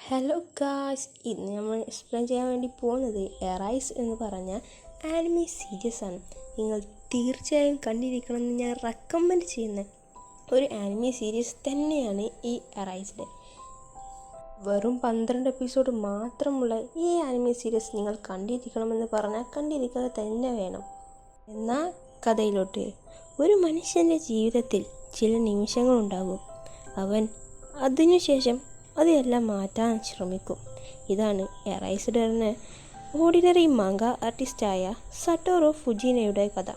Hello guys, ഇന്ന് നമ്മൾ explain ചെയ്യാൻ വേണ്ടി പോകുന്നത് എറൈസ് എന്ന് പറഞ്ഞ ആനിമി സീരീസ് ആണ്. നിങ്ങൾ തീർച്ചയായും കണ്ടിരിക്കണമെന്ന് ഞാൻ റെക്കമെൻഡ് ചെയ്യുന്ന ഒരു ആനിമി സീരീസ് തന്നെയാണ് ഈ എറൈസ്ഡ്. വെറും 12 എപ്പിസോഡ് മാത്രമുള്ള ഈ ആനിമി സീരീസ് നിങ്ങൾ കണ്ടിരിക്കണമെന്ന് പറഞ്ഞാൽ കണ്ടിരിക്കാതെ തന്നെ വേണം. എന്നാൽ കഥയിലോട്ട്. ഒരു മനുഷ്യൻ്റെ ജീവിതത്തിൽ ചില നിമിഷങ്ങളുണ്ടാകും. അവൻ അതിനുശേഷം അതെല്ലാം മാറ്റാൻ ശ്രമിക്കും. ഇതാണ് എറൈസ്ഡ് എന്ന ഓർഡിനറി മാങ്ക ആർട്ടിസ്റ്റായ സട്ടോറോ ഫുജിനയുടെ കഥ.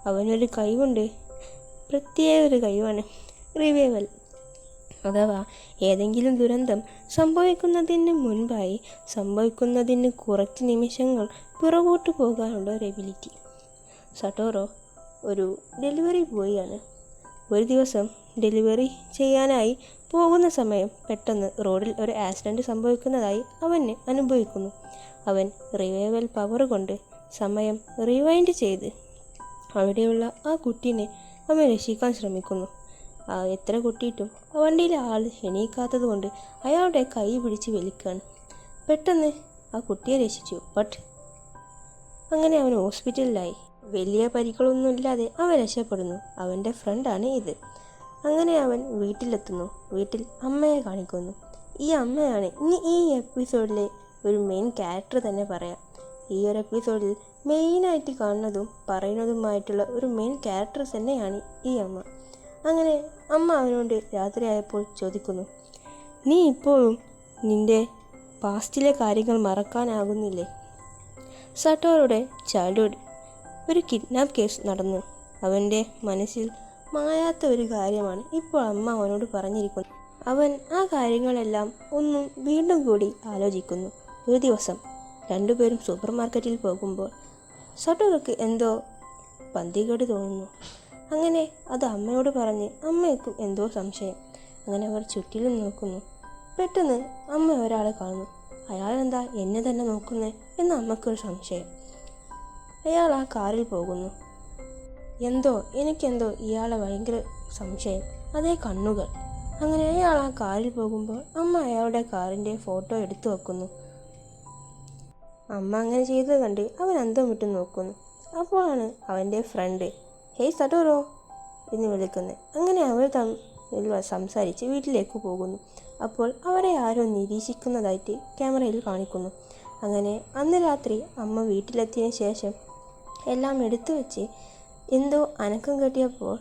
അവനൊരു കഴിവുണ്ട്, പ്രത്യേക ഒരു കഴിവാണ് റിവൈവൽ. അഥവാ ഏതെങ്കിലും ദുരന്തം സംഭവിക്കുന്നതിന് മുൻപായി സംഭവിക്കുന്നതിന് കുറച്ച് നിമിഷങ്ങൾ പുറകോട്ട് പോകാനുള്ള ഒരു എബിലിറ്റി. സട്ടോറോ ഒരു ഡെലിവറി ബോയാണ്. ഒരു ദിവസം ഡെലിവറി ചെയ്യാനായി പോകുന്ന സമയം പെട്ടെന്ന് റോഡിൽ ഒരു ആക്സിഡൻറ്റ് സംഭവിക്കുന്നതായി അവന് അനുഭവിക്കുന്നു. അവൻ റിവൈവൽ പവർ കൊണ്ട് സമയം റിവൈൻഡ് ചെയ്ത് അവിടെയുള്ള ആ കുട്ടീനെ അവൻ രക്ഷിക്കാൻ ശ്രമിക്കുന്നു. എത്ര കുട്ടിയിട്ടും വണ്ടിയിലെ ആൾ എണീക്കാത്തത് കൊണ്ട് അയാളുടെ കൈ പിടിച്ച് വലിക്കുകയാണ്. പെട്ടെന്ന് ആ കുട്ടിയെ രക്ഷിച്ചു. ബട്ട് അങ്ങനെ അവൻ ഹോസ്പിറ്റലിലായി. വലിയ പരിക്കുകളൊന്നുമില്ലാതെ അവൻ രക്ഷപ്പെടുന്നു. അവൻ്റെ ഫ്രണ്ടാണ് ഇത്. അങ്ങനെ അവൻ വീട്ടിലെത്തുന്നു. വീട്ടിൽ അമ്മയെ കാണിക്കുന്നു. ഈ അമ്മയാണ് ഈ എപ്പിസോഡിലെ ഒരു മെയിൻ ക്യാരക്ടർ തന്നെ പറയാം. ഈ ഒരു എപ്പിസോഡിൽ മെയിനായിട്ട് കാണുന്നതും പറയുന്നതുമായിട്ടുള്ള ഒരു മെയിൻ ക്യാരക്ടർ തന്നെയാണ് ഈ അമ്മ. അങ്ങനെ അമ്മ അവനോട് രാത്രിയായപ്പോൾ ചോദിക്കുന്നു, നീ ഇപ്പോഴും നിൻ്റെ പാസ്റ്റിലെ കാര്യങ്ങൾ മറക്കാനാകുന്നില്ലേ? സട്ടോറുടെ ചൈൽഡ്ഹുഡ് ഒരു കിഡ്നാപ്പ് കേസ് നടന്നു. അവൻ്റെ മനസ്സിൽ മായാത്ത ഒരു കാര്യമാണ് ഇപ്പോൾ അമ്മ അവനോട് പറഞ്ഞിരിക്കുന്നത്. അവൻ ആ കാര്യങ്ങളെല്ലാം ഒന്നും വീണ്ടും കൂടി ആലോചിക്കുന്നു. ഒരു ദിവസം രണ്ടുപേരും സൂപ്പർ മാർക്കറ്റിൽ പോകുമ്പോൾ സട്ടോറോക്ക് എന്തോ പന്തികേട് തോന്നുന്നു. അങ്ങനെ അത് അമ്മയോട് പറഞ്ഞ് അമ്മയ്ക്കും എന്തോ സംശയം. അങ്ങനെ അവർ ചുറ്റിലും നോക്കുന്നു. പെട്ടെന്ന് അമ്മ ഒരാളെ കാണുന്നു. അയാളെന്താ എന്നെ തന്നെ നോക്കുന്നേ എന്ന് അമ്മയ്ക്കൊരു സംശയം. അയാൾ ആ കാറിൽ പോകുന്നു. എനിക്കെന്തോ ഇയാളെ ഭയങ്കര സംശയം. അതേ കണ്ണുകൾ. അങ്ങനെ അയാൾ ആ കാറിൽ പോകുമ്പോൾ അമ്മ അയാളുടെ കാറിൻ്റെ ഫോട്ടോ എടുത്തു വെക്കുന്നു. അമ്മ അങ്ങനെ ചെയ്തത് കണ്ട് അവൻ അന്തം വിട്ട് നോക്കുന്നു. അപ്പോഴാണ് അവൻ്റെ ഫ്രണ്ട് ഹേയ് സട്ടോറോ എന്ന് വിളിക്കുന്നത്. അങ്ങനെ അവർ തമ്മിൽ സംസാരിച്ച് വീട്ടിലേക്ക് പോകുന്നു. അപ്പോൾ അവരെ ആരോ നിരീക്ഷിക്കുന്നതായിട്ട് ക്യാമറയിൽ കാണിക്കുന്നു. അങ്ങനെ അന്ന് രാത്രി അമ്മ വീട്ടിലെത്തിയതിന് ശേഷം എല്ലാം എടുത്തു വെച്ച് എന്തോ അനക്കം കെട്ടിയപ്പോൾ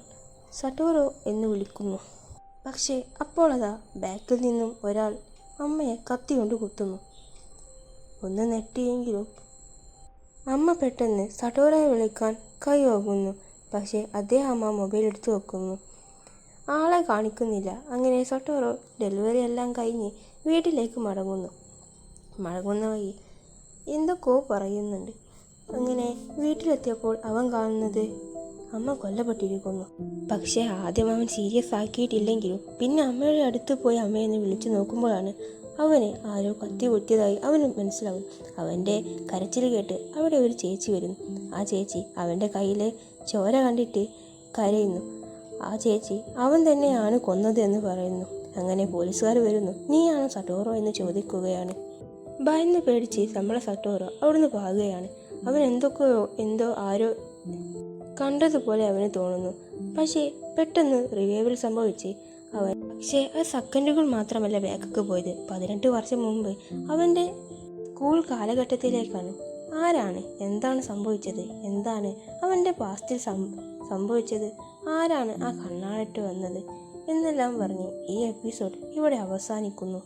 സട്ടോറോ എന്ന് വിളിക്കുന്നു. പക്ഷേ അപ്പോൾ അതാ ബാക്കിൽ നിന്നും ഒരാൾ അമ്മയെ കത്തി കൊണ്ട് കുത്തുന്നു. ഒന്ന് നെട്ടിയെങ്കിലും അമ്മ പെട്ടെന്ന് സട്ടോറോയെ വിളിക്കാൻ കൈ ഓങ്ങുന്നു. പക്ഷേ അദ്ദേഹം അമ്മ മൊബൈൽ എടുത്തു വെക്കുന്നു. ആളെ കാണിക്കുന്നില്ല. അങ്ങനെ സട്ടോറോ ഡെലിവറി എല്ലാം കഴിഞ്ഞ് വീട്ടിലേക്ക് മടങ്ങുന്ന വഴി എന്തൊക്കെയോ പറയുന്നുണ്ട്. അങ്ങനെ വീട്ടിലെത്തിയപ്പോൾ അവൻ കാണുന്നത് അമ്മ കൊല്ലപ്പെട്ടിരിക്കുന്നു. പക്ഷേ ആദ്യം അവൻ സീരിയസ് ആക്കിയിട്ടില്ലെങ്കിലും പിന്നെ അമ്മയുടെ അടുത്ത് പോയി അമ്മയെന്ന് വിളിച്ചു നോക്കുമ്പോഴാണ് അവന് ആരോ കത്തി കുത്തിയതായി അവന് മനസ്സിലാവും. അവൻ്റെ കരച്ചിൽ കേട്ട് അവിടെ ഒരു ചേച്ചി വരുന്നു. ആ ചേച്ചി അവൻ്റെ കയ്യിലെ ചോര കണ്ടിട്ട് കരയുന്നു. ആ ചേച്ചി അവൻ തന്നെയാണ് കൊന്നത് എന്ന് പറയുന്നു. അങ്ങനെ പോലീസുകാർ വരുന്നു. നീയാണോ സട്ടോറോ എന്ന് ചോദിക്കുകയാണ്. ഭയന്ന് പേടിച്ച് നമ്മളെ സട്ടോറോ അവിടുന്ന് പോകുകയാണ്. അവൻ എന്തോ ആരോ കണ്ടതുപോലെ അവന് തോന്നുന്നു. പക്ഷേ പെട്ടെന്ന് റിവൈവൽ സംഭവിച്ച് പക്ഷേ ആ സെക്കൻഡുകൾ മാത്രമല്ല ബാക്കൊക്കെ പോയത്. 18 വർഷം മുമ്പ് അവൻ്റെ സ്കൂൾ കാലഘട്ടത്തിലേക്കാണ്. ആരാണ്, എന്താണ് സംഭവിച്ചത്, എന്താണ് അവൻ്റെ പാസ്റ്റിൽ സംഭവിച്ചത്, ആരാണ് ആ കണ്ണാടിട്ട് വന്നത് എന്നെല്ലാം പറഞ്ഞ് ഈ എപ്പിസോഡ് ഇവിടെ അവസാനിക്കുന്നു.